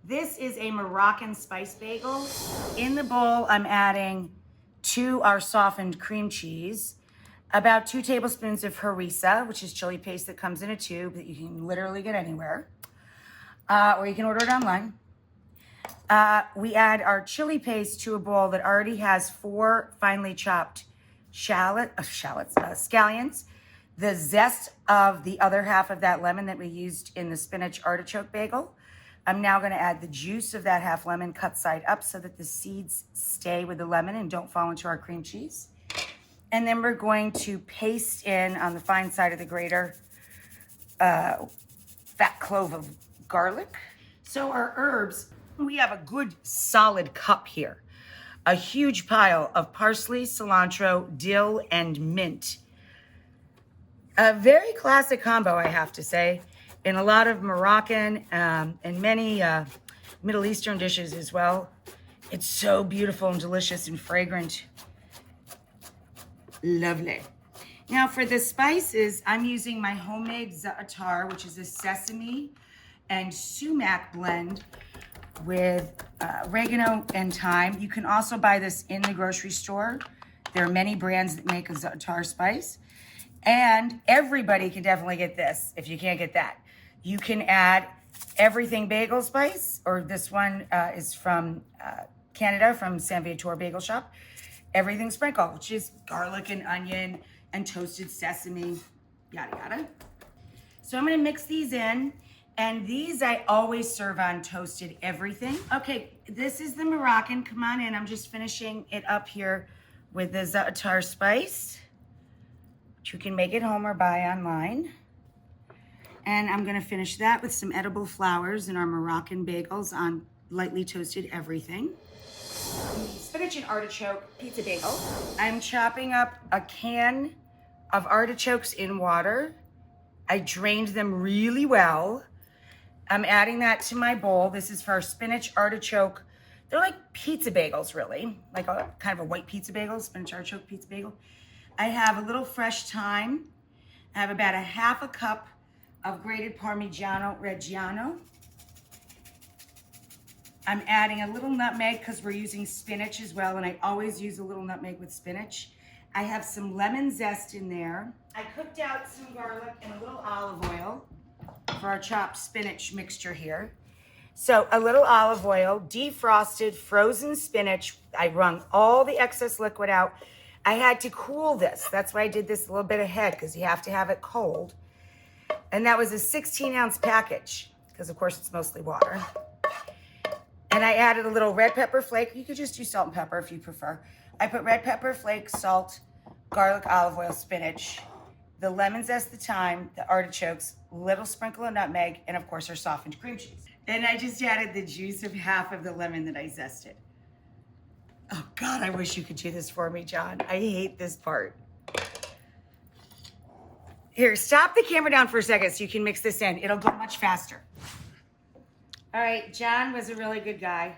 This is a Moroccan spice bagel. In the bowl, I'm adding to our softened cream cheese, about 2 tablespoons of harissa, which is chili paste that comes in a tube that you can literally get anywhere, or you can order it online. We add our chili paste to a bowl that already has 4 finely chopped scallions, the zest of the other half of that lemon that we used in the spinach artichoke bagel. I'm now going to add the juice of that half lemon cut side up so that the seeds stay with the lemon and don't fall into our cream cheese. And then we're going to paste in on the fine side of the grater fat clove of garlic. So our herbs, we have a good solid cup here. A huge pile of parsley, cilantro, dill, and mint. A very classic combo, I have to say, in a lot of Moroccan and many Middle Eastern dishes as well. It's so beautiful and delicious and fragrant. Lovely. Now for the spices, I'm using my homemade za'atar, which is a sesame and sumac blend with oregano and thyme. You can also buy this in the grocery store. There are many brands that make a za'atar spice. And everybody can definitely get this if you can't get that. You can add everything bagel spice, or this one is from Canada, from San Viator Bagel Shop. Everything sprinkle, which is garlic and onion and toasted sesame, yada yada. So I'm gonna mix these in, and these I always serve on toasted everything. Okay, this is the Moroccan. Come on in, I'm just finishing it up here with the za'atar spice, which you can make at home or buy online. And I'm gonna finish that with some edible flowers and our Moroccan bagels on lightly toasted everything. Spinach and artichoke pizza bagel. I'm chopping up a can of artichokes in water. I drained them really well. I'm adding that to my bowl. This is for our spinach artichoke. They're like pizza bagels, really. Like a kind of a white pizza bagel, spinach artichoke pizza bagel. I have a little fresh thyme. I have about a half a cup of grated Parmigiano Reggiano. I'm adding a little nutmeg because we're using spinach as well, and I always use a little nutmeg with spinach. I have some lemon zest in there. I cooked out some garlic and a little olive oil for our chopped spinach mixture here. So a little olive oil, defrosted, frozen spinach. I wrung all the excess liquid out. I had to cool this. That's why I did this a little bit ahead, because you have to have it cold. And that was a 16-ounce package, because of course it's mostly water. And I added a little red pepper flake. You could just do salt and pepper if you prefer. I put red pepper flake, salt, garlic, olive oil, spinach, the lemon zest, the thyme, the artichokes, little sprinkle of nutmeg, and of course our softened cream cheese. And I just added the juice of half of the lemon that I zested. Oh God, I wish you could do this for me, John. I hate this part. Here, stop the camera down for a second so you can mix this in. It'll go much faster. All right, John was a really good guy,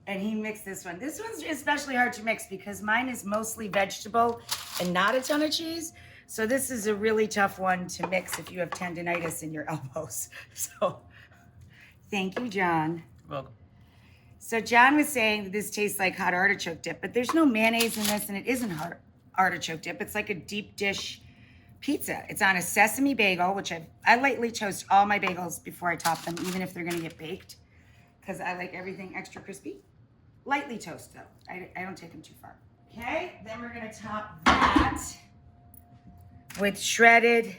and he mixed this one. This one's especially hard to mix because mine is mostly vegetable and not a ton of cheese. So this is a really tough one to mix if you have tendinitis in your elbows. So thank you, John. Welcome. So John was saying that this tastes like hot artichoke dip, but there's no mayonnaise in this, and it isn't hot artichoke dip. It's like a deep dish pizza. It's on a sesame bagel, which I lightly toast all my bagels before I top them, even if they're gonna get baked, because I like everything extra crispy. Lightly toast though. I don't take them too far. Okay, then we're gonna top that with shredded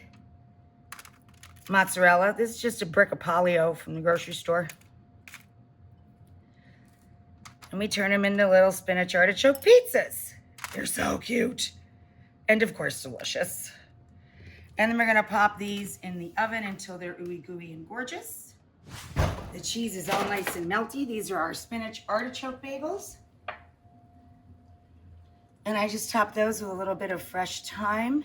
mozzarella. This is just a brick of polio from the grocery store. And we turn them into little spinach artichoke pizzas. They're so cute. And of course, delicious. And then we're gonna pop these in the oven until they're ooey gooey and gorgeous. The cheese is all nice and melty. These are our spinach artichoke bagels. And I just top those with a little bit of fresh thyme